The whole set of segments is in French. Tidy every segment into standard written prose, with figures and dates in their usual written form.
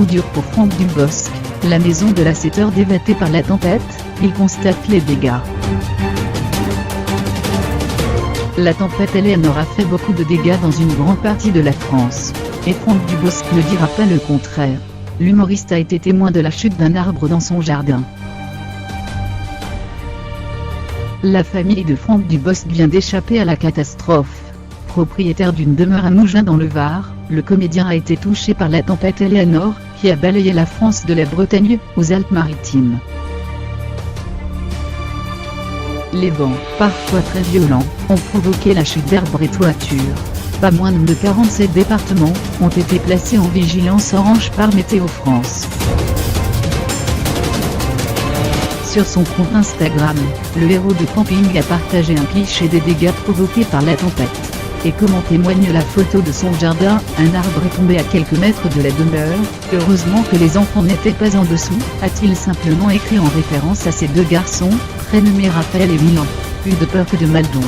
coup dur pour Franck Dubosc, la maison de l'assetteur dévastée par la tempête, il constate les dégâts. La tempête Eleanor a fait beaucoup de dégâts dans une grande partie de la France. Et Franck Dubosc ne dira pas le contraire. L'humoriste a été témoin de la chute d'un arbre dans son jardin. La famille de Franck Dubosc vient d'échapper à la catastrophe. Propriétaire d'une demeure à Mougins dans le Var, le comédien a été touché par la tempête Eleanor, qui a balayé la France de la Bretagne aux Alpes-Maritimes. Les vents, parfois très violents, ont provoqué la chute d'arbres et toitures. Pas moins de 47 départements ont été placés en vigilance orange par Météo France. Sur son compte Instagram, le héros de camping a partagé un cliché des dégâts provoqués par la tempête. Et comme en témoigne la photo de son jardin, un arbre est tombé à quelques mètres de la demeure. Heureusement que les enfants n'étaient pas en dessous, a-t-il simplement écrit en référence à ses deux garçons, prénommés Raphaël et Milan. Plus de peur que de mal donc.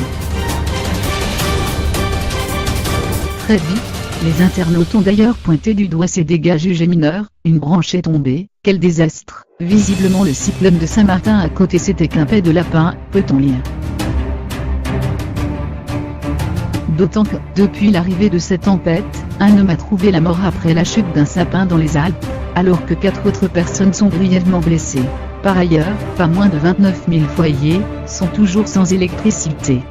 Très vite, les internautes ont d'ailleurs pointé du doigt ces dégâts jugés mineurs. Une branche est tombée, quel désastre. Visiblement le cyclone de Saint-Martin à côté s'était qu'un de lapin, peut-on lire. D'autant que, depuis l'arrivée de cette tempête, un homme a trouvé la mort après la chute d'un sapin dans les Alpes, alors que 4 autres personnes sont grièvement blessées. Par ailleurs, pas moins de 29 000 foyers sont toujours sans électricité.